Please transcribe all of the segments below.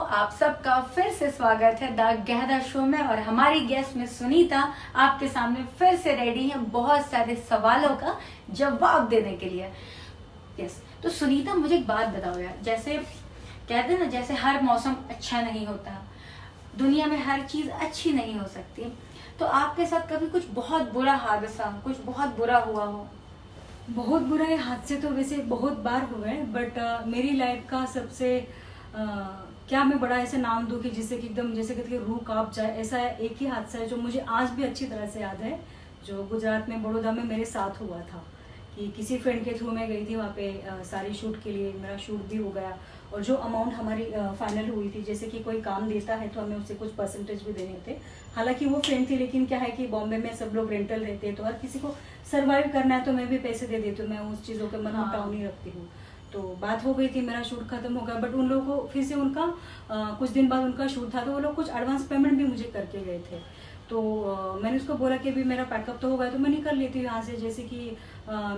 आप सबका फिर से स्वागत है द गहरा शो में। और हमारी गेस्ट में सुनीता आपके सामने फिर से रेडी है बहुत सारे सवालों का जवाब देने के लिए। यस, तो सुनीता मुझे एक बात बताओ यार, जैसे कहते हैं ना, जैसे हर मौसम अच्छा नहीं होता, दुनिया में हर चीज अच्छी नहीं हो सकती, तो आपके साथ कभी कुछ बहुत बुरा हादसा, कुछ बहुत बुरा हुआ हो? बहुत बुरे हादसे तो वैसे बहुत बार हुए, बट मेरी लाइफ का सबसे क्या मैं बड़ा ऐसे नाम दूं कि जिससे कि एकदम जैसे कहते हैं रूह कांप जाए, ऐसा एक ही हादसा है जो मुझे आज भी अच्छी तरह से याद है, जो गुजरात में बड़ौदा में मेरे साथ हुआ था। कि किसी फ्रेंड के थ्रू मैं गई थी वहाँ पे सारी शूट के लिए, मेरा शूट भी हो गया और जो अमाउंट हमारी फाइनल हुई थी, जैसे कि कोई काम देता है तो हमें उससे कुछ परसेंटेज भी देने होते। हालांकि वो फ्रेंड थी, लेकिन क्या है कि बॉम्बे में सब लोग रेंटल रहते हैं, तो हर किसी को सर्वाइव करना है, तो मैं भी पैसे दे देती हूँ, मैं उस चीज़ों के मन मुटाव नहीं रखती हूँ। तो बात हो गई थी, मेरा शूट खत्म हो गया, बट उन लोगों को फिर से उनका कुछ दिन बाद उनका शूट था, तो वो लोग कुछ एडवांस पेमेंट भी मुझे करके गए थे। तो मैंने उसको बोला कि अभी मेरा पैकअप तो हो गया तो मैं निकल लेती हूँ यहाँ से, जैसे कि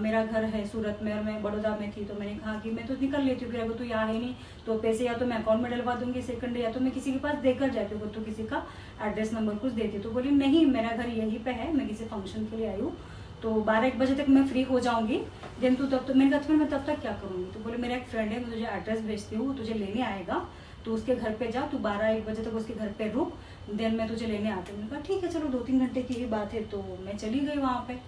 मेरा घर है सूरत में और मैं बड़ौदा में थी, तो मैंने कहा कि मैं तो निकल लेती हूँ, फिर अगर तू यहाँ है नहीं तो पैसे या तो मैं अकाउंट में डलवा दूंगी सेकंड, या तो मैं किसी के पास देकर जाती हूँ, तो किसी का एड्रेस नंबर कुछ देती हूँ। तो बोली नहीं, मेरा घर यहीं पे है, मैं किसी फंक्शन के लिए आई हूँ, तो 12-1 बजे तक मैं फ्री हो जाऊंगी, देन तू तब तक, मैंने कहा मैं तब तक क्या करूँगी? तो बोले मेरा एक फ्रेंड है, मैं तुझे एड्रेस भेजती हूँ, तुझे लेने आएगा, तो उसके घर पे जा, तू 12-1 बजे तक उसके घर पे रुक, देन मैं तुझे लेने आती हूँ। मैंने कहा ठीक है चलो, 2-3 घंटे की ही बात है। तो मैं चली गई वहाँ पे।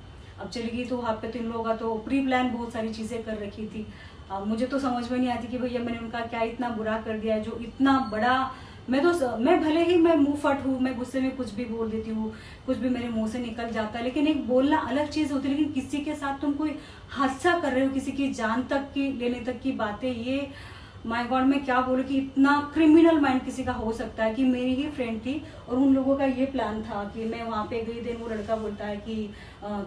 अब चली गई तो वहाँ पे तो इन लोगों का तो प्री प्लान बहुत सारी चीज़ें कर रखी थी। अब मुझे तो समझ में नहीं आती कि भैया मैंने उनका क्या इतना बुरा कर दिया है जो इतना बड़ा, मैं भले ही मैं मुंह फट हूँ, मैं गुस्से में कुछ भी बोल देती हूँ, कुछ भी मेरे मुंह से निकल जाता है, लेकिन एक बोलना अलग चीज़ होती है, लेकिन किसी के साथ तुम कोई हादसा कर रहे हो, किसी की जान तक की लेने तक की बातें, ये माय गॉड मैं क्या बोलूं कि इतना क्रिमिनल माइंड किसी का हो सकता है। कि मेरी ही फ्रेंड थी और उन लोगों का ये प्लान था कि मैं वहाँ पे गई, देन वो लड़का बोलता है कि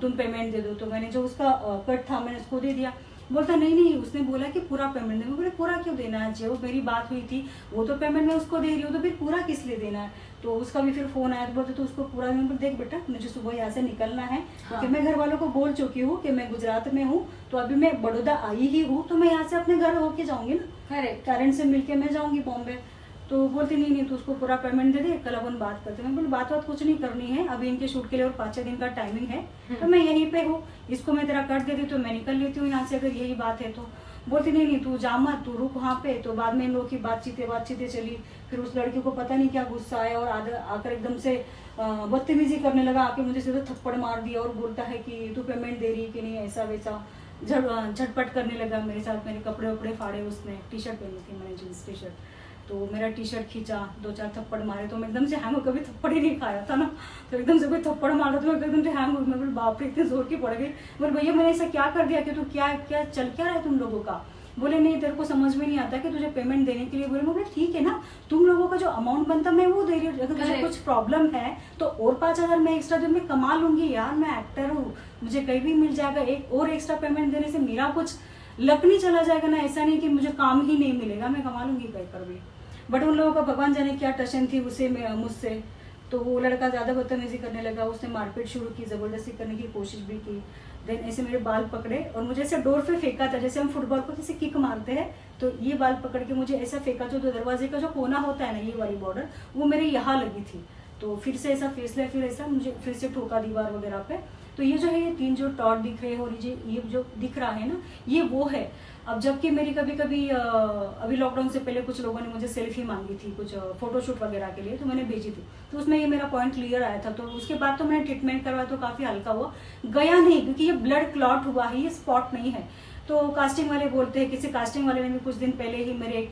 तुम पेमेंट दे दो, तो मैंने जो उसका कट था मैंने उसको दे दिया। बोलता नहीं नहीं, उसने बोला कि पूरा पेमेंट दे। मैं बोले पूरा क्यों देना है, जो मेरी बात हुई थी वो तो पेमेंट मैं उसको दे रही हूँ, तो फिर पूरा किस लिए देना है? तो उसका भी फिर फोन आया, तो बोलते तो उसको पूरा, देख बेटा मुझे सुबह यहाँ से निकलना है, क्योंकि मैं घर वालों को बोल चुकी हूँ कि मैं गुजरात में हूँ, तो अभी मैं बड़ौदा आई ही हूँ, तो मैं यहाँ से अपने घर होके जाऊंगी ना, पेरेंट्स से मिलके मैं जाऊंगी बॉम्बे। तो बोलती नहीं नहीं, तो उसको पूरा पेमेंट दे दे, कल अपन बात करते हैं। मैं बोली बात कुछ नहीं करनी है, अभी इनके शूट के लिए और 5-6 दिन का टाइमिंग है, तो मैं यहीं पे हूँ, इसको मैं तेरा कट दे दी तो मैं निकल लेती हूँ यहाँ से, अगर यही बात है तो। बोलती नहीं नहीं, तू जा मत, तू रुक वहाँ पे। तो बाद में इन लोगों की बातचीतें चली, फिर उस लड़की को पता नहीं क्या गुस्सा आया और आकर एकदम से बदतमीजी करने लगा, आके मुझे सीधा थप्पड़ मार दिया और बोलता है कि तू पेमेंट दे रही कि नहीं, ऐसा वैसा झटपट करने लगा मेरे साथ। मेरे कपड़े वपड़े फाड़े उसने, टी शर्ट पहनी थी मैंने, जींस टी शर्ट, तो मेरा टी शर्ट खींचा, 2-4 थप्पड़ मारे, तो मैं एकदम से हैंग, कभी थप्पड़ ही नहीं खाया था ना, तो एकदम से कोई थप्पड़ मारा तो मैं एकदम से हैंग हो गई। मैं बोले बाप रे, इतने जोर की पड़ गई। बोले भैया मैंने ऐसा क्या कर दिया कि तू क्या क्या चल क्या रहा है तुम लोगों का? बोले नहीं, तेरे को समझ में नहीं आता कि तुझे पेमेंट देने के लिए। बोले ठीक है ना, तुम लोगों का जो अमाउंट बनता मैं वो दे रही हूँ, अगर तुझे कुछ प्रॉब्लम है तो और 5,000 मैं एक्स्ट्रा जो मैं कमा लूंगी यार, मैं एक्टर हूँ, मुझे कहीं भी मिल जाएगा। एक और एक्स्ट्रा पेमेंट देने से मेरा कुछ लक नहीं चला जाएगा ना, ऐसा नहीं कि मुझे काम ही नहीं मिलेगा, मैं कमा लूंगी कहीं पर भी। बट उन लोगों का भगवान जाने क्या टशन थी उसे मुझसे, तो वो लड़का ज्यादा बदतमीजी करने लगा, उसने मारपीट शुरू की, जबरदस्ती करने की कोशिश भी की। देन ऐसे मेरे बाल पकड़े और मुझे ऐसे डोर पे फेंका था, जैसे हम फुटबॉल को जैसे किक मारते हैं, तो ये बाल पकड़ के मुझे ऐसा फेंका, जो दरवाजे का जो कोना होता है ना, ये वाली बॉर्डर, वो मेरे यहाँ लगी थी। तो फिर से ऐसा फिसले, फिर ऐसा मुझे फिर से ठोका दीवार वगैरह पे। तो ये जो है, ये 3 जो टॉट दिख रहे हैं और ये जो दिख रहा है ना, ये वो है। अब जबकि मेरी कभी कभी अभी लॉकडाउन से पहले कुछ लोगों ने मुझे सेल्फी मांगी थी कुछ फोटोशूट वगैरह के लिए, तो मैंने भेजी थी, तो उसमें ये मेरा पॉइंट क्लियर आया था। तो उसके बाद तो मैंने ट्रीटमेंट करवाया, तो काफी हल्का हुआ, गया नहीं, क्योंकि ये ब्लड क्लॉट हुआ है, ये स्पॉट नहीं है। तो कास्टिंग वाले बोलते हैं, किसी कास्टिंग वाले ने भी कुछ दिन पहले ही मेरे एक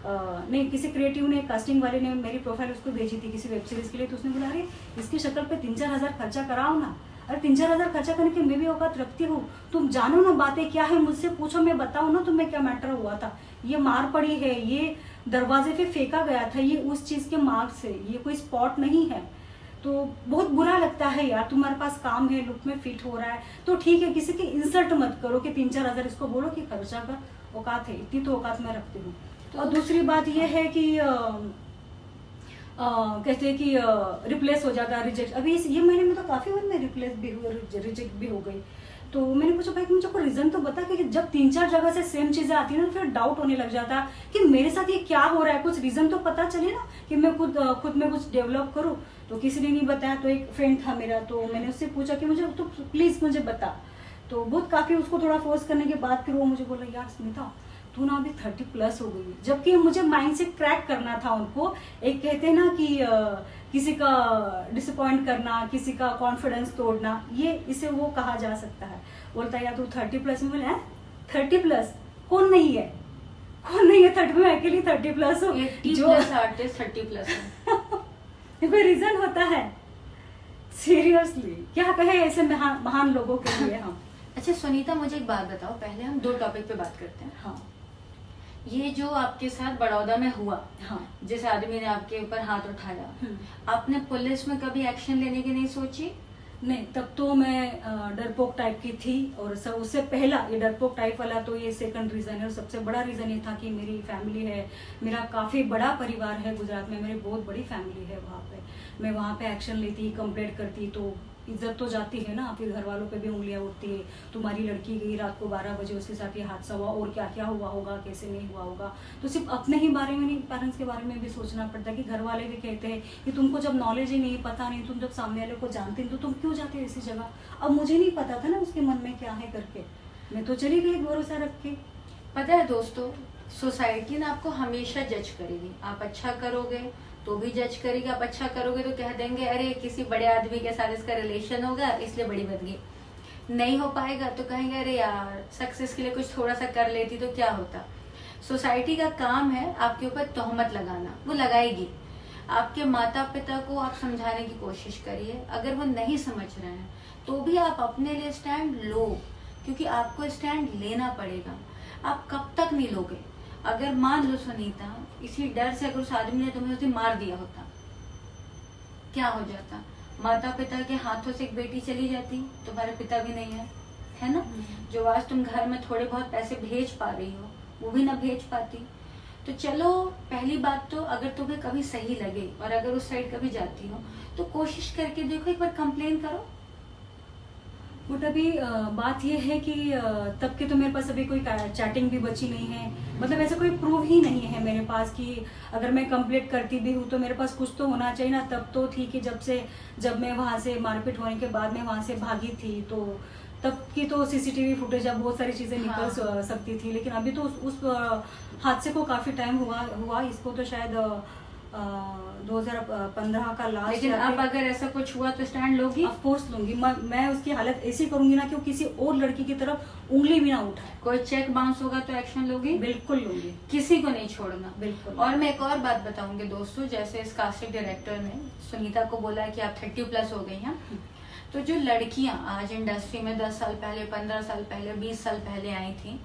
नहीं, किसी क्रिएटिव ने, कास्टिंग वाले ने मेरी प्रोफाइल उसको भेजी थी किसी वेब सीरीज के लिए, तो उसने बोला अरे इसकी शक्ल पे 3-4 हजार खर्चा कराओ ना। अरे 3-4 हजार खर्चा करने की मैं भी औकात रखती हूँ, तुम जानो ना बातें क्या है, मुझसे पूछो, मैं बताऊँ ना तुम्हें क्या मैटर हुआ था। ये मार पड़ी है, ये दरवाजे पे फेंका गया था, ये उस चीज के मार्क्स है, ये कोई स्पॉट नहीं है। तो बहुत बुरा लगता है यार, तुम्हारे पास काम है, लुक में फिट हो रहा है तो ठीक है, किसी की इंसल्ट मत करो कि 3-4 हजार, इसको बोलो कि खर्चा कर, औकात है, इतनी तो औकात मैं रखती हूँ। और दूसरी बात यह है कि कहते हैं कि रिप्लेस हो जाता है, रिजेक्ट। अभी ये महीने में तो काफी बार मैं रिप्लेस भी हुई, रिजेक्ट भी हो गई। तो मैंने पूछा भाई मुझे कोई रीजन तो बता, कि जब 3-4 जगह से सेम चीजें आती है ना, फिर डाउट होने लग जाता है कि मेरे साथ ये क्या हो रहा है, कुछ रीजन तो पता चले ना कि मैं खुद में कुछ डेवलप करूँ। तो किसी ने नहीं बताया, तो एक फ्रेंड था मेरा, तो मैंने उससे पूछा कि मुझे तो प्लीज मुझे बता। तो बहुत काफी उसको थोड़ा फोर्स करने के बाद फिर वो मुझे बोला यार स्मिता तू ना अभी 30+ हो गई, जबकि मुझे माइंड से क्रैक करना था उनको। एक कहते हैं ना कि किसी का डिसअपॉइंट करना, किसी का कॉन्फिडेंस तोड़ना, ये इसे वो कहा जा सकता है। बोलता है यार तू 30+ में, बोले 30+? कौन नहीं है, कौन नहीं है 30 में, अकेली 30+ हो। 80+ आर्टिस्ट 30+ है। कोई रीजन होता है? सीरियसली क्या कहे ऐसे महान लोगों के लिए हम। अच्छा सुनीता, मुझे एक बात बताओ, पहले हम 2 टॉपिक पे बात करते हैं। हाँ, ये जो आपके साथ बड़ौदा में हुआ, हाँ, जिस आदमी ने आपके ऊपर हाथ उठाया, आपने पुलिस में कभी एक्शन लेने की नहीं सोची? नहीं, तब तो मैं डरपोक टाइप की थी। और सब उससे पहला ये डरपोक टाइप वाला तो ये सेकंड रीजन है। और सबसे बड़ा रीजन ये था कि मेरी फैमिली है, मेरा काफी बड़ा परिवार है गुजरात में, मेरी बहुत बड़ी फैमिली है वहाँ पे। मैं वहाँ पे एक्शन लेती, कंप्लेंट करती तो इज्जत तो जाती है ना, फिर घर वालों पे भी उंगलियां उठती है। तुम्हारी लड़की गई रात को 12 बजे, उसके साथ ये हादसा हुआ, और क्या क्या हुआ होगा, कैसे नहीं हुआ होगा। तो सिर्फ अपने ही बारे में नहीं, पेरेंट्स के बारे में भी सोचना पड़ता है कि घर वाले भी कहते हैं कि तुमको जब नॉलेज ही नहीं, पता नहीं, तुम जब सामने वाले को जानते नहीं तो तुम क्यों जाते ऐसी जगह। अब मुझे नहीं पता था ना उसके मन में क्या है करके, मैं तो चली गई भरोसा रख के। पता है दोस्तों, सोसाइटी ना आपको हमेशा जज करेगी। आप अच्छा करोगे तो भी जज करेगी, आप अच्छा करोगे तो कह देंगे अरे किसी बड़े आदमी के साथ इसका रिलेशन होगा इसलिए बड़ी बन गई। नहीं हो पाएगा तो कहेंगे अरे यार सक्सेस के लिए कुछ थोड़ा सा कर लेती तो क्या होता। सोसाइटी का काम है आपके ऊपर तोहमत लगाना, वो लगाएगी। आपके माता पिता को आप समझाने की कोशिश करिए, अगर वो नहीं समझ रहे हैं तो भी आप अपने लिए स्टैंड लो, क्योंकि आपको स्टैंड लेना पड़ेगा। आप कब तक नहीं लोगे? अगर मान लो सुनीता, इसी डर से अगर उस आदमी ने तुम्हें उस दिन मार दिया होता, क्या हो जाता? माता पिता के हाथों से एक बेटी चली जाती, तुम्हारे पिता भी नहीं है ना? जो आज तुम घर में थोड़े बहुत पैसे भेज पा रही हो वो भी ना भेज पाती। तो चलो, पहली बात तो अगर तुम्हें कभी सही लगे और अगर उस साइड कभी जाती हो तो कोशिश करके देखो, एक बार कंप्लेन करो। बट अभी बात ये है कि तब के तो मेरे पास अभी कोई चैटिंग भी बची नहीं है, मतलब ऐसा कोई प्रूफ ही नहीं है मेरे पास कि अगर मैं कंप्लीट करती भी हूँ तो मेरे पास कुछ तो होना चाहिए ना। तब तो थी कि जब मैं वहां से मारपीट होने के बाद में वहां से भागी थी, तो तब की तो सीसीटीवी फुटेज, अब बहुत सारी चीजें निकल सकती थी। लेकिन अभी तो उस हादसे को काफी टाइम हुआ इसको तो शायद 2015 का लास्ट। लेकिन अब अगर ऐसा कुछ हुआ तो स्टैंड लोगी? ऑफ कोर्स लूंगी। मैं उसकी हालत ऐसी करूंगी ना कि वो किसी और लड़की की तरफ उंगली भी ना उठाए। कोई चेक बाउंस होगा तो एक्शन लोगी? बिल्कुल लूंगी, किसी को नहीं छोड़ना। बिल्कुल। और मैं एक और बात बताऊंगी दोस्तों, जैसे इस कास्टिंग डायरेक्टर ने सुनीता को बोला कि आप 30+ हो गई हैं, तो जो लड़कियां आज इंडस्ट्री में 10 साल पहले, 15 साल पहले, 20 साल पहले आई थी,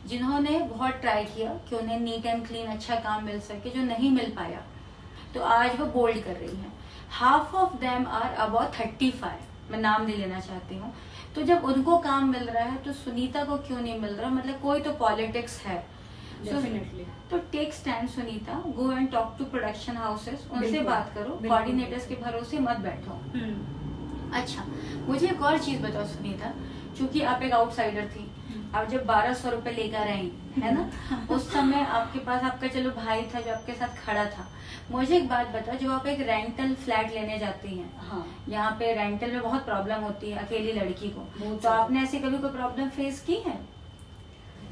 जिन्होंने बहुत ट्राई किया कि उन्हें नीट एंड क्लीन अच्छा काम मिल सके, जो नहीं मिल पाया, तो आज वो बोल्ड कर रही हैं। Half of them are about 35, मैं नाम नहीं लेना चाहती हूँ। तो जब उनको काम मिल रहा है तो सुनीता को क्यों नहीं मिल रहा? मतलब कोई तो पॉलिटिक्स है। डेफिनेटली। तो take stand Sunita, go and talk to production houses, उनसे बात करो, कोऑर्डिनेटर्स के भरोसे मत बैठो। अच्छा, मुझे एक और चीज बताओ सुनीता, क्योंकि आप एक आउटसाइडर थी, आप जब 1200 रुपए लेकर आई है ना, उस समय आपके पास आपका चलो भाई था जो आपके साथ खड़ा था। मुझे एक बात बताओ, जब आप एक रेंटल फ्लैट लेने जाती हैं, हाँ, यहाँ पे रेंटल में बहुत प्रॉब्लम होती है अकेली लड़की को, तो आपने ऐसे कभी कोई प्रॉब्लम फेस की है?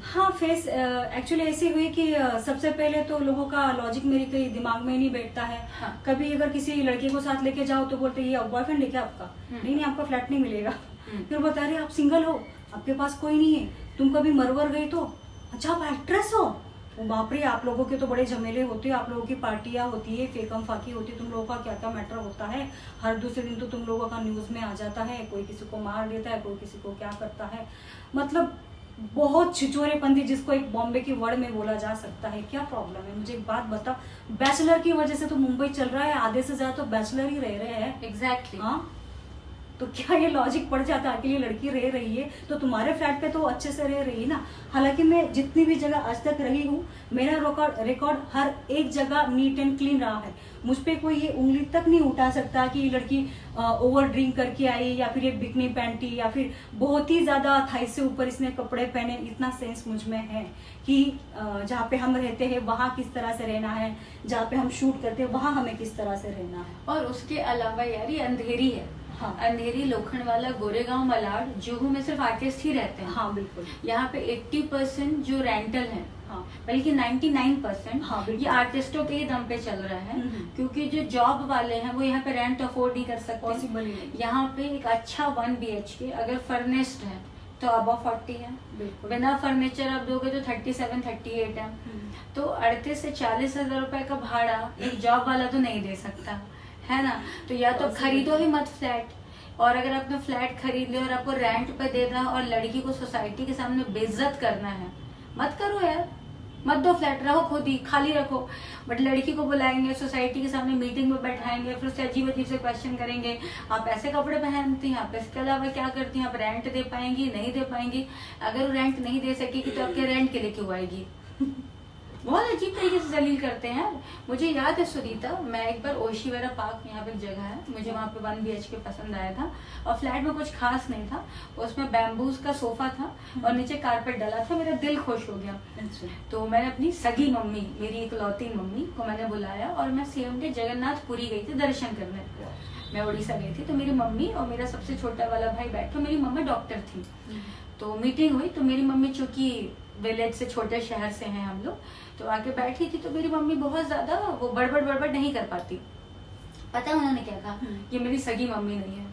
हाँ, फेस एक्चुअली ऐसी हुई कि सबसे पहले तो लोगों का लॉजिक मेरे कहीं दिमाग में ही नहीं बैठता है। हाँ। कभी अगर किसी लड़के को साथ लेके जाओ तो बोलते ये बॉयफ्रेंड है क्या आपका? नहीं, आपका फ्लैट नहीं मिलेगा। फिर बता रहे आप सिंगल हो, आपके पास कोई नहीं है, तुम कभी मरवर गई तो? अच्छा, आप एक्ट्रेस हो? बाप रे, आप लोगों के तो बड़े झमेले होते हैं, आप लोगों की पार्टियां होती है, फेकम फाकी होती है, तुम लोगों का क्या क्या मैटर होता है। हर दूसरे दिन तो तुम लोगों का न्यूज में आ जाता है, कोई किसी को मार देता है, कोई किसी को क्या करता है। मतलब बहुत छिचोरेपंथी, जिसको एक बॉम्बे की वर्ड में बोला जा सकता है। क्या प्रॉब्लम है? मुझे एक बात बता, बैचलर की वजह से तो मुंबई चल रहा है, आधे से ज्यादा तो बैचलर ही रह रहे हैं। एग्जैक्टली। हाँ, तो क्या ये लॉजिक पड़ जाता है? अकेली लड़की रह रही है तो तुम्हारे फ्लैट पे तो अच्छे से रह रही है ना। हालांकि मैं जितनी भी जगह आज तक रही हूँ, मेरा रिकॉर्ड हर एक जगह नीट एंड क्लीन रहा है। मुझ पे कोई ये उंगली तक नहीं उठा सकता कि ये लड़की ओवर ड्रिंक करके आई, या फिर ये बिकनी पैंटी, या फिर बहुत ही ज्यादा थाई से ऊपर इसने कपड़े पहने। इतना सेंस मुझ में है कि जहाँ पे हम रहते हैं वहाँ किस तरह से रहना है, जहाँ पे हम शूट करते हैं वहाँ हमें किस तरह से रहना है। और उसके अलावा यार ये अंधेरी है। हाँ। अंधेरी, लोखंडवाला, गोरेगांव, मलाड, जुहू में सिर्फ आर्टिस्ट ही रहते हैं। हाँ बिल्कुल। यहाँ पे 80% जो रेंटल है, हाँ बल्कि 99% हाँ, बिल्कुल। ये आर्टिस्टों के ही दम पे चल रहा है। क्योंकि जो जॉब वाले हैं वो यहाँ पे रेंट अफोर्ड नहीं कर सकते। पॉसिबल ही नहीं। यहाँ पे एक अच्छा 1 BHK अगर फर्निश्ड है तो अबव 40 है, बिल्कुल। बिना फर्नीचर आप दोगे तो 37-38 है। तो 38 से 40 हजार रुपए का भाड़ा एक जॉब वाला तो नहीं दे सकता है ना। तो या तो खरीदो ही मत फ्लैट, और अगर आपने फ्लैट खरीद लिया और आपको रेंट पे देना और लड़की को सोसाइटी के सामने बेइज्जत करना है, मत करो यार, मत दो फ्लैट, रहो खुद ही खाली रखो। बट लड़की को बुलाएंगे, सोसाइटी के सामने मीटिंग में बैठाएंगे, फिर उससे अजीब अजीब से क्वेश्चन करेंगे, आप ऐसे कपड़े पहनती हैं, आप इसके अलावा क्या करती हैं, आप रेंट दे पाएंगी नहीं दे पाएंगी। अगर वो रेंट नहीं दे सकेगी तो आपके रेंट के लिए क्यों आएगी? बहुत अजीब तरीके से जलील करते हैं यार। मुझे याद है सुनीता, मैं एक बार ओशीवेरा पार्क, यहाँ पे एक जगह है, मुझे वहाँ पे 1 BHK पसंद आया था और फ्लैट में कुछ खास नहीं था, उसमें बैम्बूज का सोफा था और नीचे कारपेट डला था। मेरा दिल खुश हो गया। तो मैंने अपनी सगी मम्मी, मेरी इकलौती मम्मी को मैंने बुलाया और मैं सेम डे जगन्नाथपुरी गई थी दर्शन करने। मैं उड़ीसा गई थी, तो मेरी मम्मी और मेरा सबसे छोटा वाला भाई बैठे, मेरी मम्मी डॉक्टर थी। तो मीटिंग हुई, तो मेरी मम्मी चूंकि विलेज से, छोटे शहर से हैं हम लोग, तो आके बैठी थी। तो मेरी मम्मी बहुत ज्यादा वो बड़बड़ नहीं कर पाती। पता है उन्होंने क्या कहा? ये मेरी सगी मम्मी नहीं है।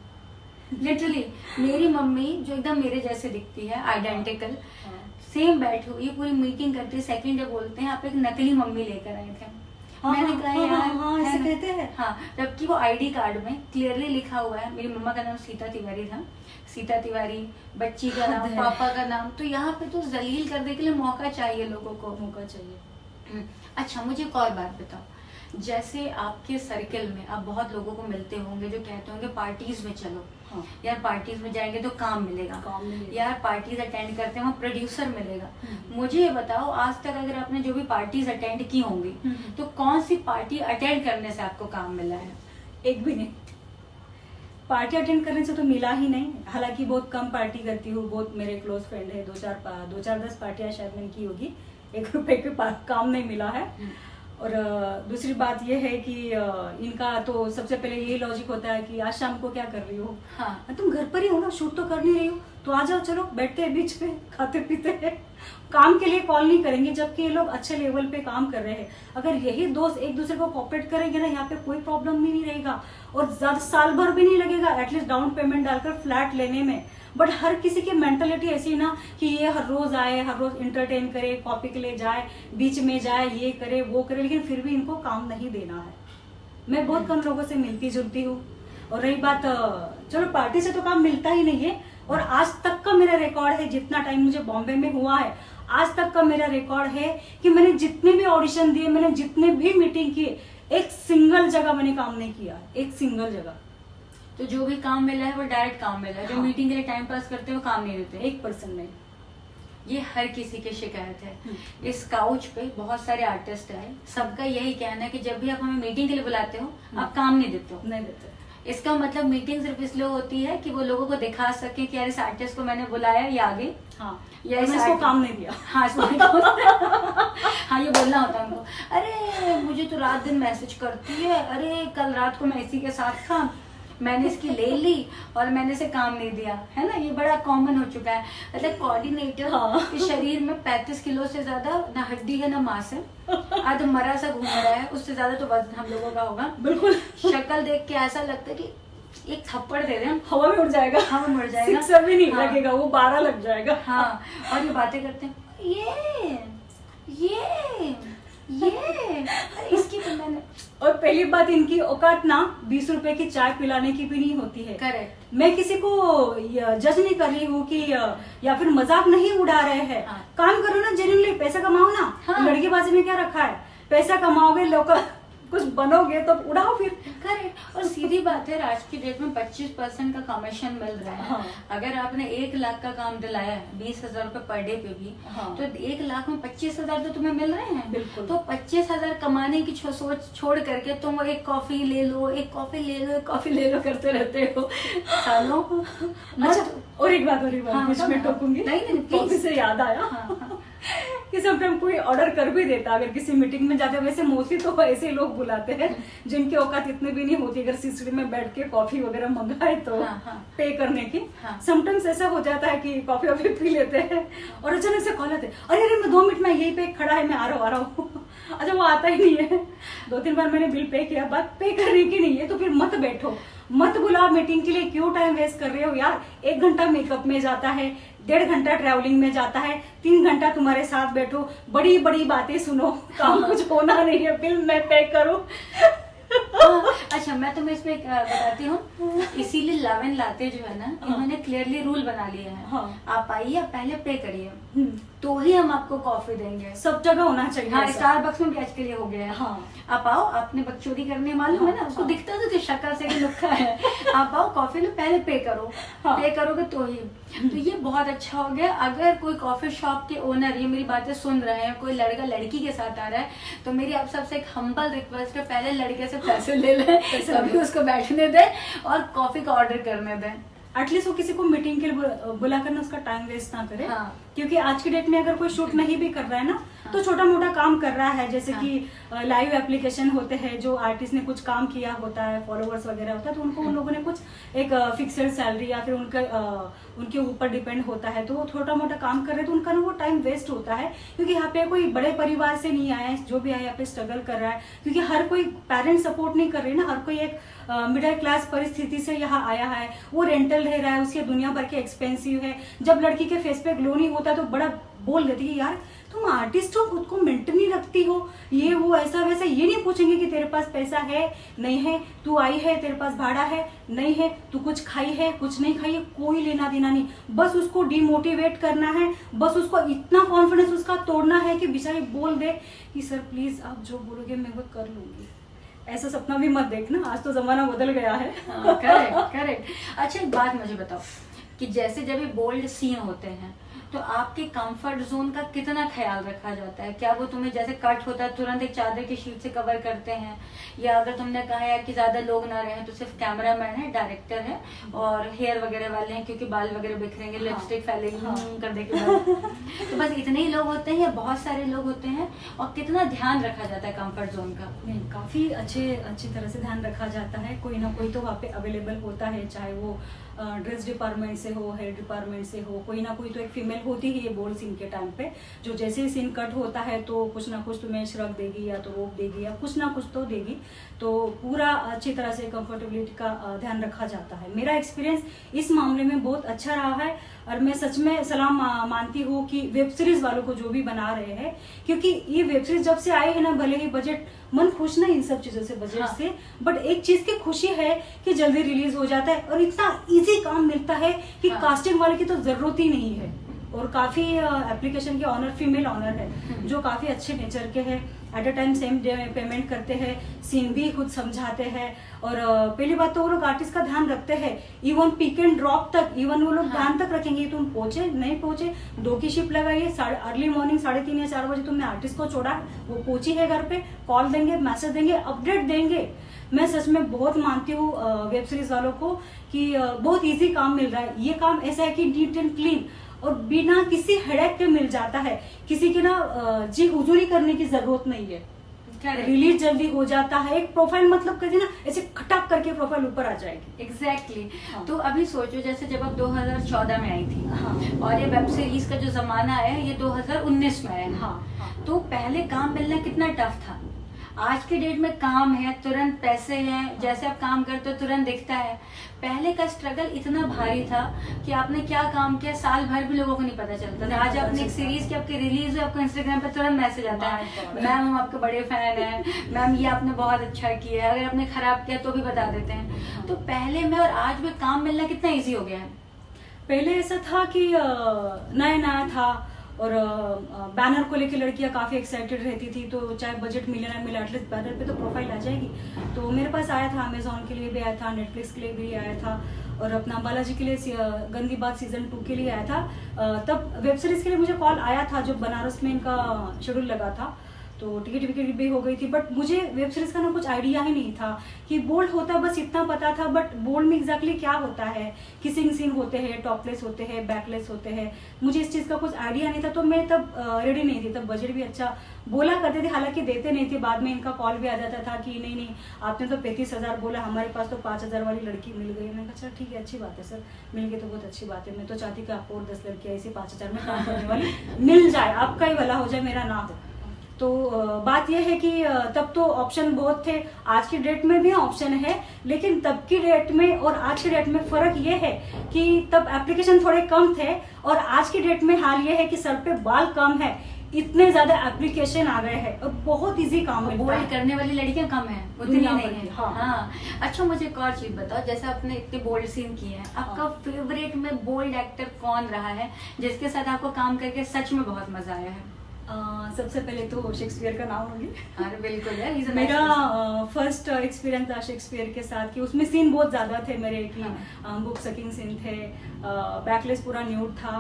लिटरली मेरी मम्मी जो एकदम मेरे जैसे दिखती है, आइडेंटिकल, सेम बैठी हुई पूरी मीटिंग करती। सेकंड डे बोलते हैं आप एक नकली मम्मी लेकर आए थे। मैंने कहा यार, ऐसे कहते हैं। हाँ, जबकि वो आईडी कार्ड में क्लियरली लिखा हुआ है, मेरी मम्मा का नाम सीता तिवारी था, सीता तिवारी, बच्ची का नाम, पापा का नाम। तो यहाँ पे तो जलील करने के लिए मौका चाहिए, लोगों को मौका चाहिए। अच्छा, मुझे एक और बात बताओ, जैसे आपके सर्कल में आप बहुत लोगों को मिलते होंगे जो कहते होंगे पार्टीज में चलो। हाँ। यार पार्टीज में जाएंगे तो काम मिलेगा, यार पार्टीज अटेंड करते हैं वहाँ प्रोड्यूसर मिलेगा। मुझे ये बताओ, आज तक अगर आपने जो भी पार्टीज अटेंड की होंगी तो कौन सी पार्टी अटेंड करने से आपको काम मिला है? एक भी नहीं। पार्टी अटेंड करने से तो मिला ही नहीं। हालांकि बहुत कम पार्टी करती हूँ, बहुत मेरे क्लोज फ्रेंड है, 2-4-10 पार्टियां शायद मैंने की होगी, 1 रुपए के काम नहीं मिला है। और दूसरी बात यह है कि इनका तो सबसे पहले यही लॉजिक होता है कि आज शाम को क्या कर रही हो? हाँ, तुम घर पर ही हो ना, शूट तो कर नहीं रही हो, तो आ जाओ, चलो बैठते हैं बीच पे, खाते पीते हैं। काम के लिए कॉल नहीं करेंगे, जबकि ये लोग अच्छे लेवल पे काम कर रहे हैं। अगर यही दोस्त एक दूसरे को कोऑपरेट करेंगे ना, यहाँ पे कोई प्रॉब्लम भी नहीं रहेगा और ज्यादा साल भर भी नहीं लगेगा एटलीस्ट डाउन पेमेंट डालकर फ्लैट लेने में। बट हर किसी की मेंटालिटी ऐसी ना कि ये हर रोज आए, हर रोज इंटरटेन करे, कॉपी के लिए जाए, बीच में जाए, ये करे वो करे, लेकिन फिर भी इनको काम नहीं देना है। मैं बहुत कम लोगों से मिलती जुलती हूँ। और रही बात, चलो पार्टी से तो काम मिलता ही नहीं है। और आज तक का मेरा रिकॉर्ड है, जितना टाइम मुझे बॉम्बे में हुआ है, आज तक का मेरा रिकॉर्ड है कि मैंने जितने भी ऑडिशन दिए, मैंने जितने भी मीटिंग किए, एक सिंगल जगह मैंने काम नहीं किया, एक सिंगल जगह। तो जो भी काम मिला है वो डायरेक्ट काम मिला है। हाँ। जो मीटिंग के लिए टाइम पास करते हैं वो काम नहीं देते, 1% नहीं। ये हर किसी की शिकायत है। इस काउच पे बहुत सारे आर्टिस्ट आए, सबका यही कहना है कि जब भी आप हमें मीटिंग के लिए बुलाते हो आप काम नहीं देते हो। नहीं देते। इसका मतलब मीटिंग सिर्फ इसलिए होती है कि वो लोगों को दिखा सके कि यार इस आर्टिस्ट को मैंने बुलाया, ये आगे। हाँ, या इसको काम नहीं दिया। हाँ, इसको हाँ, ये बोलना होता है उनको, अरे मुझे तो रात दिन मैसेज करती है, अरे कल रात को मैं इसी के साथ था, मैंने इसकी ले ली और मैंने इसे काम नहीं दिया, है ना। ये बड़ा कॉमन हो चुका है। मतलब कोऑर्डिनेटर के शरीर में 35 किलो से ज्यादा ना हड्डी है ना मांस है, आज मरा सा घूम रहा है, उससे ज्यादा तो वजन हम लोगों का होगा। बिल्कुल। शक्ल देख के ऐसा लगता है कि एक थप्पड़ दे दें, हवा में उड़ जाएगा, हवा में उड़ जाएगा, 6 भी नहीं हाँ। लगेगा, वो 12 लग जाएगा। हाँ, और ये बातें करते हैं, ये इसकी तो मैंने। और पहली बात, इनकी औकात ना 20 रुपए की चाय पिलाने की भी नहीं होती है। करेक्ट। मैं किसी को जज नहीं कर रही हूँ कि या फिर मजाक नहीं उड़ा रहे हैं। हाँ। काम करो ना, जेन्युइनली पैसा कमाओ ना। हाँ। लड़कीबाजी में क्या रखा है? पैसा कमाओगे, लोग कुछ बनोगे तो उड़ाओ फिर। करेक्ट। और सीधी बात है, आज की डेट में 25% का कमीशन मिल रहा है। हाँ। अगर आपने 1 लाख का काम दिलाया है 20,000 रुपए पर डे पे भी, हाँ। तो 1 लाख में 25,000 तो तुम्हें मिल रहे हैं। बिल्कुल। तो 25,000 कमाने की सोच छोड़ करके तुम एक कॉफी ले लो, एक कॉफी ले लो, एक कॉफी ले लो करते रहते हो सालों। अच्छा, और एक बात हाँ, बीच में टोकूंगी। नहीं, कॉफी से याद आया हाँ। कि समटाइम कोई ऑर्डर कर भी देता, अगर किसी मीटिंग में जाते, वैसे मोस्टली तो ऐसे लोग बुलाते हैं जिनकी औकात इतनी भी नहीं होती, अगर सिसड़ी में बैठ के कॉफी वगैरह मंगाए तो पे करने की। समटाइम्स ऐसा हो जाता है कि कॉफी वॉफी पी लेते हैं और अचानक से कॉल आते, अरे मैं 2 मिनट में यही पे खड़ा है, मैं आ रहा हूँ। अच्छा, वो आता ही नहीं है। 2-3 बार मैंने बिल पे किया, बात पे करने की नहीं है तो फिर मत बैठो, मत बुलाओ मीटिंग के लिए, क्यों टाइम वेस्ट कर रहे हो यार। 1 घंटा मेकअप में जाता है, 1.5 घंटा ट्रैवलिंग में जाता है, 3 घंटा तुम्हारे साथ बैठो, बड़ी बड़ी बातें सुनो, काम कुछ होना नहीं है, बिल मैं पे करूं। अच्छा, मैं तुम्हें इसमें एक बताती हूँ, इसीलिए लावेन लाते जो है ना, इन्होंने क्लियरली रूल बना लिया है। हाँ। आप आइए, आप पहले पे करिए, तो ही हम आपको कॉफी देंगे। सब जगह होना चाहिए। हाँ, स्टारबक्स में भी आज के लिए हो गया है। हाँ। आप आओ, आपने बकचोदी करनी मालूम है ना, उसको दिखता तो शक्ल से कि लुक्का है। आप आओ, कॉफी लो, पहले पे करो। पे करोगे तो ही। तो ये बहुत अच्छा हो गया। अगर कोई कॉफी शॉप के ओनर ये मेरी बातें सुन रहे हैं, कोई लड़का लड़की के साथ आ रहा है, तो मेरी आप सबसे एक हम्बल रिक्वेस्ट है, पहले लड़के से पैसे ले लें, तभी उसको बैठने दें और कॉफी का ऑर्डर करने दें। एटलीस्ट वो किसी को मीटिंग के लिए बुला कर ना उसका टाइम वेस्ट ना करे। हाँ। क्योंकि आज की डेट में अगर कोई शूट नहीं भी कर रहा है ना, तो छोटा मोटा काम कर रहा है, जैसे कि लाइव एप्लीकेशन होते हैं, जो आर्टिस्ट ने कुछ काम किया होता है, फॉलोवर्स वगैरह होता है, तो उनको उन लोगों ने कुछ एक फिक्स्ड सैलरी या फिर उनके ऊपर डिपेंड होता है, तो वो छोटा मोटा काम कर रहे हैं, तो उनका ना वो टाइम वेस्ट होता है। क्योंकि यहाँ पे कोई बड़े परिवार से नहीं आया है, जो भी आया यहाँ पे स्ट्रगल कर रहा है, क्योंकि हर कोई पेरेंट्स सपोर्ट नहीं कर रहे ना, हर कोई एक मिडिल क्लास परिस्थिति से यहाँ आया है, वो रेंटल रह रहा है, उसके दुनिया भर के एक्सपेंसिव है। जब लड़की के फेस पे ग्लो नहीं होता तो बड़ा बोल देती है, यार तुम आर्टिस्ट हो, खुद को मेंटेन नहीं रखती हो, ये वो ऐसा वैसा। ये नहीं पूछेंगे कि तेरे पास पैसा है नहीं है, तू आई है, तेरे पास भाड़ा है नहीं है, तू कुछ खाई है कुछ नहीं खाई है, कोई लेना देना नहीं। बस उसको डिमोटिवेट करना है, बस उसको इतना कॉन्फिडेंस उसका तोड़ना है कि बेचारी बोल दे कि सर प्लीज आप जो बोलोगे मैं वो कर लूंगी। ऐसा सपना भी मत देखना, आज तो जमाना बदल गया है। Correct correct. अच्छा, एक बात मुझे बताओ कि जैसे जब ये बोल्ड सीन होते हैं, तो आपके कंफर्ट जोन का कितना ख्याल रखा जाता है? क्या वो तुम्हें जैसे कट होता है तुरंत एक चादर की शीट से कवर करते हैं, या अगर तुमने कहा है कि ज्यादा लोग ना रहे तो सिर्फ कैमरामैन है, डायरेक्टर है और हेयर वगैरह वाले हैं, क्योंकि बाल वगैरह बिखरेंगे, लिपस्टिक फैलेगी कर देंगे, तो बस इतने ही लोग होते हैं या बहुत सारे लोग होते हैं? और कितना ध्यान रखा जाता है कंफर्ट जोन का? नहीं, काफी अच्छी तरह से ध्यान रखा जाता है। कोई ना कोई तो वहाँ पे अवेलेबल होता है, चाहे वो ड्रेस डिपार्टमेंट से हो, हेयर डिपार्टमेंट से हो, कोई ना कोई तो एक फीमेल होती ही है बोल्ड सीन के टाइम पे, जो जैसे ही सीन कट होता है तो कुछ ना कुछ तुम्हें श्रग देगी या तो रोक देगी या कुछ ना कुछ तो देगी। तो पूरा अच्छी तरह से कंफर्टेबिलिटी का ध्यान रखा जाता है। मेरा एक्सपीरियंस इस मामले में बहुत अच्छा रहा है और मैं सच में सलाम मानती हूँ कि वेब सीरीज वालों को जो भी बना रहे हैं, क्योंकि ये वेब सीरीज जब से आए हैं ना, भले ही बजट मन खुश ना इन सब चीजों से, बजट से, बट एक चीज की खुशी है कि जल्दी रिलीज हो जाता है और इतना इजी काम मिलता है कि कास्टिंग वाले की तो जरूरत ही नहीं है। और काफी एप्लीकेशन के ऑनर फीमेल ऑनर है जो काफी अच्छे नेचर के हैं, at a time same day payment करते हैं, सीन भी खुद समझाते हैं। और पहली बात तो वो लोग आर्टिस्ट का ध्यान रखते हैं, इवन पिक एंड ड्रॉप तक, इवन वो लोग ध्यान तक रखेंगे तुम पहुंचे नहीं पहुंचे। 2 की शिफ्ट लगाइए, अर्ली मॉर्निंग 3:30 या 4 बजे तुमने आर्टिस्ट को छोड़ा, वो पहुंची है घर पे, कॉल देंगे, मैसेज देंगे, अपडेट देंगे। मैं सच में बहुत मानती हूँ वेब सीरीज वालों को कि बहुत इजी काम मिल रहा है। ये काम ऐसा है कि नीट एंड क्लीन और बिना किसी हेडेक के मिल जाता है, किसी की ना जी हुजूरी करने की जरूरत नहीं है, रिलीज जल्दी हो जाता है। एक प्रोफाइल मतलब कहते ना ऐसे खटाक करके प्रोफाइल ऊपर आ जाएगी। एग्जैक्टली तो अभी सोचो जैसे जब अब 2014 में आई थी और ये वेब सीरीज का जो जमाना आया ये 2019 में आया। तो पहले काम मिलना कितना टफ था। आज के डेट में काम है, तुरंत पैसे हैं, जैसे आप काम करते हो तुरंत दिखता है। पहले का स्ट्रगल इतना भारी था कि आपने क्या काम किया साल भर भी लोगों को नहीं पता चलता था। आज आपने एक सीरीज की आपकी रिलीज हुई, आपको इंस्टाग्राम पे तुरंत मैसेज आता है, मैम हम आपके बड़े फैन हैं, मैम ये आपने बहुत अच्छा किया है, अगर आपने खराब किया तो भी बता देते हैं। तो पहले में और आज में काम मिलना कितना ईजी हो गया है। पहले ऐसा था कि नया नया था और बैनर को लेके लड़कियां काफ़ी एक्साइटेड रहती थी, तो चाहे बजट मिले ना मिले एटलीस्ट बैनर पे तो प्रोफाइल आ जाएगी। तो मेरे पास आया था, अमेजोन के लिए भी आया था, नेटफ्लिक्स के लिए भी आया था, और अपना बालाजी के लिए गंदी बात सीजन 2 के लिए आया था। तब वेब सीरीज के लिए मुझे कॉल आया था, जो बनारस में इनका शेड्यूल लगा था, तो टिकट विकेट भी हो गई थी। बट मुझे वेब सीरीज का ना कुछ आइडिया ही नहीं था कि बोल्ड होता, बस इतना पता था। बट बोल्ड में एग्जैक्टली क्या होता है, किसिंग सीन होते हैं, टॉपलेस होते हैं, बैकलेस होते हैं, मुझे इस चीज़ का कुछ आइडिया नहीं था। तो मैं तब रेडी नहीं थी, तब बजट भी अच्छा बोला करते थे, हालांकि देते नहीं थे। बाद में इनका कॉल भी आ जाता था कि नहीं नहीं आपने तो 35,000 बोला, हमारे पास तो 5,000 वाली लड़की मिल गई। मैंने कहा चल ठीक है, अच्छी बात है सर, मिल गई तो बहुत अच्छी बात है। मैं तो चाहती कि आपको और 10 लड़कियाँ ऐसी 5,000 में काम करने वाली मिल जाए, आपका ही भला हो जाए, मेरा ना हो। तो बात यह है कि तब तो ऑप्शन बहुत थे, आज की डेट में भी ऑप्शन है, लेकिन तब की डेट में और आज की डेट में फर्क ये है कि तब एप्लीकेशन थोड़े कम थे, और आज की डेट में हाल ये है कि सर पे बाल कम है, इतने ज्यादा एप्लीकेशन आ गए हैं और बहुत इजी काम है। बोल्ड करने वाली लड़कियां कम है, उतनी दुनिया नहीं भर है। की, हाँ। हाँ। अच्छा, मुझे एक और चीज बताओ, जैसे आपने इतने बोल्ड सीन किए हैं, आपका फेवरेट में बोल्ड एक्टर कौन रहा है जिसके साथ आपको काम करके सच में बहुत मजा आया है? सबसे पहले तो शेक्सपियर का नाम होगी। अरे बिल्कुल यार, he's a nice मेरा person। फर्स्ट एक्सपीरियंस था शेक्सपियर के साथ, कि उसमें सीन बहुत ज्यादा थे मेरे कि हाँ। बुक सकिंग सीन थे, बैकलेस पूरा न्यूड था,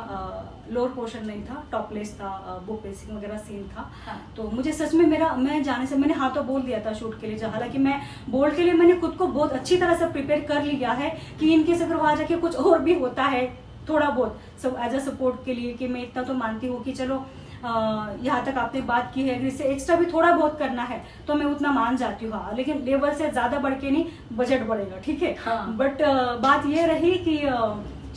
लोअर पोर्शन नहीं था, टॉपलेस था, बुक बेसिंग वगैरह सीन था। हाँ। तो मुझे सच में मैं जाने से मैंने हाँ तो बोल दिया था शूट के लिए, हालांकि मैं बोल्ड के लिए मैंने खुद को बहुत अच्छी तरह से प्रिपेयर कर लिया है कि इनके से अगर वहां जाके कुछ और भी होता है थोड़ा बहुत सब एज अ सपोर्ट के लिए, कि मैं इतना तो मानती हूँ कि चलो यहाँ तक आपने बात की है, अगर इससे एक्स्ट्रा भी थोड़ा बहुत करना है तो मैं उतना मान जाती हूँ, हाँ, लेकिन लेवल से ज्यादा बढ़ के नहीं, बजट बढ़ेगा, ठीक है। हाँ। बट बात ये रही कि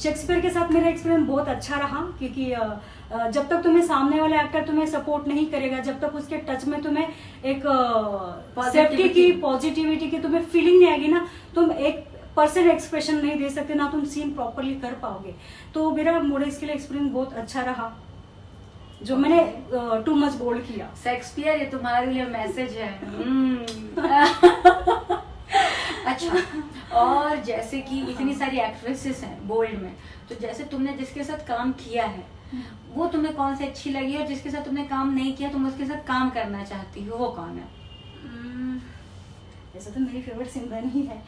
शेक्सपियर के साथ मेरा एक्सपीरियंस बहुत अच्छा रहा, क्योंकि जब तक तुम्हें सामने वाला एक्टर तुम्हें सपोर्ट नहीं करेगा, जब तक उसके टच में तुम्हें एक सेफ्टी की, पॉजिटिविटी की तुम्हें फीलिंग नहीं आएगी ना, तुम एक पर्सन एक्सप्रेशन नहीं दे सकते, ना तुम सीन प्रॉपरली कर पाओगे। तो मेरा मॉडल्स के लिए एक्सपीरियंस बहुत अच्छा रहा, जो मैंने टू मच बोल्ड किया। शेक्सपियर, ये तुम्हारे लिए मैसेज है। अच्छा, और जैसे कि इतनी सारी एक्ट्रेसेस हैं बोल्ड में, तो जैसे तुमने जिसके साथ काम किया है वो तुम्हें कौन सी अच्छी लगी, और जिसके साथ तुमने काम नहीं किया तुम उसके साथ काम करना चाहती हो, वो कौन है? ऐसा तो मेरी फेवरेट सिमरन ही है।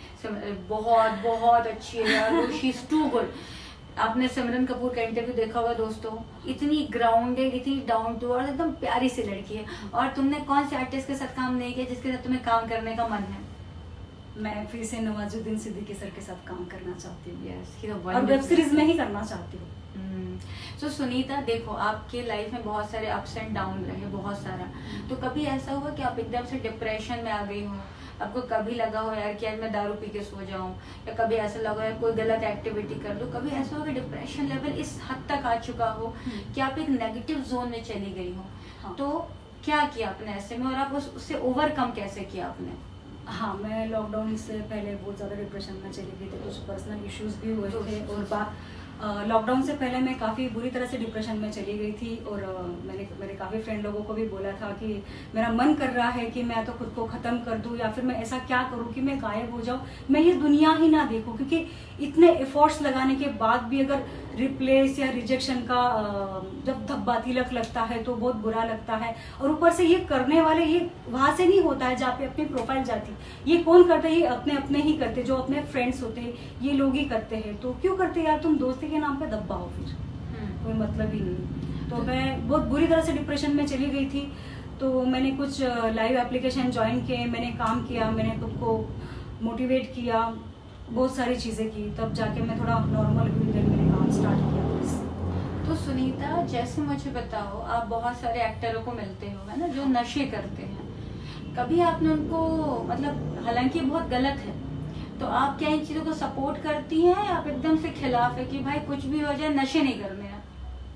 बहुत बहुत अच्छी है यार, शी इज टू गुड। आपने सिमरन कपूर का इंटरव्यू देखा होगा दोस्तों, इतनी ग्राउंडेड, इतनी डाउन टू अर्थ, एकदम प्यारी सी लड़की है। और तुमने कौन से आर्टिस्ट के साथ काम नहीं किया जिसके साथ तुम्हें काम करने का मन है? मैं फिर से नवाजुद्दीन सिद्दीकी सर के साथ काम करना चाहती हूँ। Yes, और वेब सीरीज में ही करना चाहती हूँ। तो सुनीता, देखो आपके लाइफ में बहुत सारे अप्स एंड डाउन रहे, बहुत सारा। तो कभी ऐसा हुआ कि आप एकदम से डिप्रेशन में आ गई हो, आपको कभी लगा हो यार कि आज मैं दारू पी के सो जाऊं, या कभी ऐसा लगा यार कोई गलत एक्टिविटी कर लूं, कभी ऐसा हो कि डिप्रेशन लेवल इस हद तक आ चुका हो कि आप एक नेगेटिव जोन में चली गई हो? हाँ। तो क्या किया आपने ऐसे में, और आप उससे ओवरकम कैसे किया आपने? हाँ, मैं लॉकडाउन से पहले बहुत ज़्यादा डिप्रेशन में चली गई थी, कुछ पर्सनल इश्यूज भी हुए थे, और लॉकडाउन से पहले मैं काफ़ी बुरी तरह से डिप्रेशन में चली गई थी। और मैंने मेरे काफ़ी फ्रेंड लोगों को भी बोला था कि मेरा मन कर रहा है कि मैं तो खुद को ख़त्म कर दूं, या फिर मैं ऐसा क्या करूं कि मैं गायब हो जाऊं, मैं ये दुनिया ही ना देखूं, क्योंकि इतने एफर्ट्स लगाने के बाद भी अगर रिप्लेस या रिजेक्शन का जब धब्बा तिलक लगता है तो बहुत बुरा लगता है। और ऊपर से ये करने वाले, ये वहां से नहीं होता है जहाँ पे अपनी प्रोफाइल जाती, ये कौन करते हैं? ये अपने अपने ही करते, जो अपने फ्रेंड्स होते हैं ये लोग ही करते हैं। तो क्यों करते यार, तुम दोस्ती के नाम पे दब्बा हो, फिर कोई मतलब ही नहीं। तो मैं बहुत बुरी तरह से डिप्रेशन में चली गई थी। तो मैंने कुछ लाइव एप्लीकेशन ज्वाइन किए, मैंने काम किया, मैंने खुद को मोटिवेट किया, बहुत सारी चीज़ें की, तब जाके मैं थोड़ा नॉर्मल हुई, फिर मैंने काम स्टार्ट किया। तो सुनीता, जैसे मुझे बताओ, आप बहुत सारे एक्टरों को मिलते हो, है ना, जो नशे करते हैं, कभी आपने उनको, मतलब हालांकि बहुत गलत है, तो आप क्या इन चीजों को सपोर्ट करती हैं, या आप एकदम से खिलाफ है कि भाई कुछ भी हो जाए नशे नहीं करने हैं?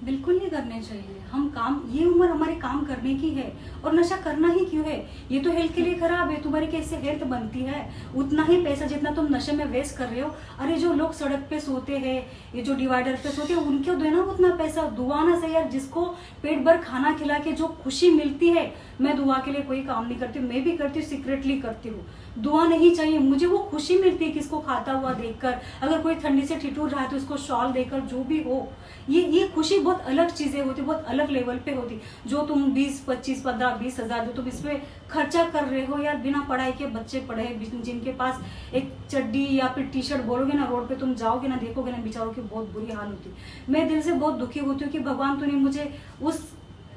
बिल्कुल नहीं करने चाहिए। हम काम, ये उम्र हमारे काम करने की है, और नशा करना ही क्यों है? ये तो हेल्थ के लिए खराब है, तुम्हारी कैसे हेल्थ बनती है? उतना ही पैसा जितना तुम नशे में वेस्ट कर रहे हो, अरे जो लोग सड़क पे सोते हैं, ये जो डिवाइडर पे सोते हैं, उनको देना उतना पैसा, दुआ ना सही यार, जिसको पेट भर खाना खिला के जो खुशी मिलती है। मैं दुआ के लिए कोई काम नहीं करती, मैं भी करती हूँ, सीक्रेटली करती हूँ, दुआ नहीं चाहिए, मुझे वो खुशी मिलती है किसको खाता हुआ देखकर, अगर कोई ठंडी से ठिठुर रहा है तो उसको शॉल देकर, जो भी हो, ये खुशी बहुत अलग चीजें होती, बहुत अलग लेवल पे होती। जो तुम 20, 25, 15, 20 हजार जो तुम इसमें खर्चा कर रहे हो यार, बिना पढ़ाई के बच्चे पढ़े, जिनके पास एक चड्डी या फिर टी शर्ट बोलोगे ना, रोड पे तुम जाओगे ना, देखोगे ना, बेचारों की बहुत बुरी हाल होती। मैं दिल से बहुत दुखी होती हूँ कि भगवान तूने मुझे उस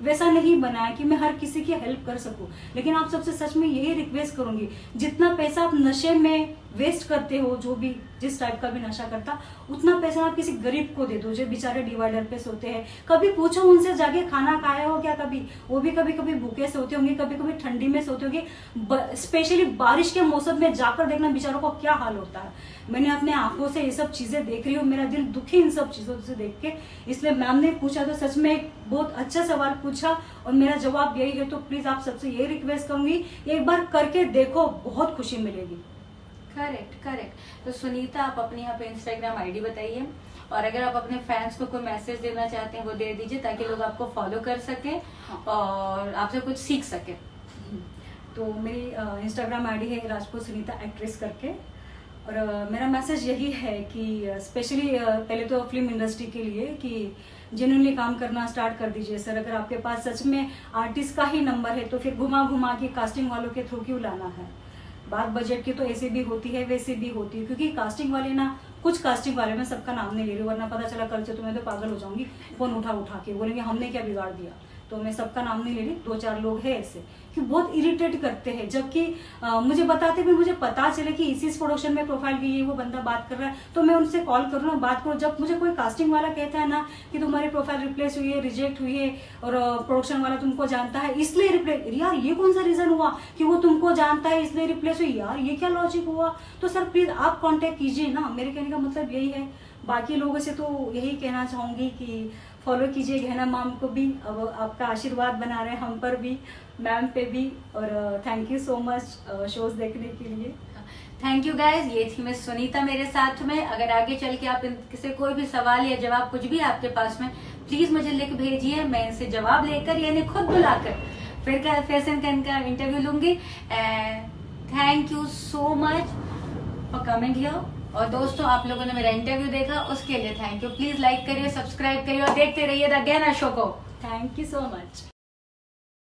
वैसा नहीं बनाया कि मैं हर किसी की हेल्प कर सकूं। लेकिन आप सबसे सच में यही रिक्वेस्ट करूंगी, जितना पैसा आप नशे में वेस्ट करते हो, जो भी जिस टाइप का भी नशा करता, उतना पैसा आप किसी गरीब को दे दो जो बेचारे डिवाइडर पे सोते हैं। कभी पूछो उनसे जाके खाना खाया हो क्या कभी, वो भी कभी कभी भूखे सोते होंगे, कभी कभी ठंडी में सोते होंगे। स्पेशली बारिश के मौसम में जाकर देखना बेचारों को क्या हाल होता है। मैंने अपने आंखों से ये सब चीजें देख रही हूँ, मेरा दिल दुखी इन सब चीजों से देख के। इसलिए मैम ने पूछा तो सच में एक बहुत अच्छा सवाल पूछा और मेरा जवाब यही है। तो प्लीज आप सबसे यही रिक्वेस्ट करूंगी, एक बार करके देखो, बहुत खुशी मिलेगी। करेक्ट। तो सुनीता, आप अपनी यहाँ पे इंस्टाग्राम आईडी बताइए, और अगर आप अपने फैंस को कोई मैसेज देना चाहते हैं वो दे दीजिए, ताकि लोग आपको फॉलो कर सके और आपसे कुछ सीख सके। तो मेरी इंस्टाग्राम आईडी है राजपूत सुनीता एक्ट्रेस करके। और मेरा मैसेज यही है कि स्पेशली पहले तो फिल्म इंडस्ट्री के लिए कि जेन्युइनली काम करना स्टार्ट कर दीजिए सर। अगर आपके पास सच में आर्टिस्ट का ही नंबर है तो फिर घुमा घुमा के कास्टिंग वालों के थ्रू क्यों लाना है। बात बजट की तो ऐसे भी होती है वैसे भी होती है, क्योंकि कास्टिंग वाले ना, कुछ कास्टिंग वाले, मैं सबका नाम नहीं ले रही, वरना पता चला कल से तो मैं तो पागल हो जाऊंगी, फोन उठा के बोलेंगे हमने क्या बिगाड़ दिया। तो मैं सबका नाम नहीं ले रही, 2-4 लोग हैं ऐसे कि बहुत इरिटेट करते हैं। जबकि मुझे बताते भी, मुझे पता चले कि इसी प्रोडक्शन में प्रोफाइल की ये वो बंदा बात कर रहा है, तो मैं उनसे कॉल करूँ ना, बात करूँ। जब मुझे कोई कास्टिंग वाला कहता है ना कि तुम्हारी प्रोफाइल रिप्लेस हुई है, रिजेक्ट हुई है, और प्रोडक्शन वाला तुमको जानता है इसलिए रिप्लेस, यार ये कौन सा रीजन हुआ कि वो तुमको जानता है इसलिए रिप्लेस हुई, यार ये क्या लॉजिक हुआ। तो सर प्लीज आप कॉन्टेक्ट कीजिए ना, मेरे कहने का मतलब यही है। बाकी लोगों से तो यही कहना चाहूंगी कि फॉलो कीजिए गहना मैम को भी, अब आपका आशीर्वाद बना रहे हैं हम पर भी, मैम पे भी। और thank you so much shows देखने के लिए। थैंक यू गाइज, ये थी मिस सुनीता मेरे साथ में। अगर आगे चल के आप इनसे कोई भी सवाल या जवाब कुछ भी आपके पास में, प्लीज मुझे लिख भेजिए, मैं इनसे जवाब लेकर यानी खुद बुलाकर फिर से इनका इंटरव्यू लूंगी। And thank you so much for coming here. और दोस्तों, आप लोगों ने मेरा इंटरव्यू देखा उसके लिए थैंक यू। प्लीज लाइक करिए, सब्सक्राइब करिए और देखते रहिए द गहना शो को। Thank you so much.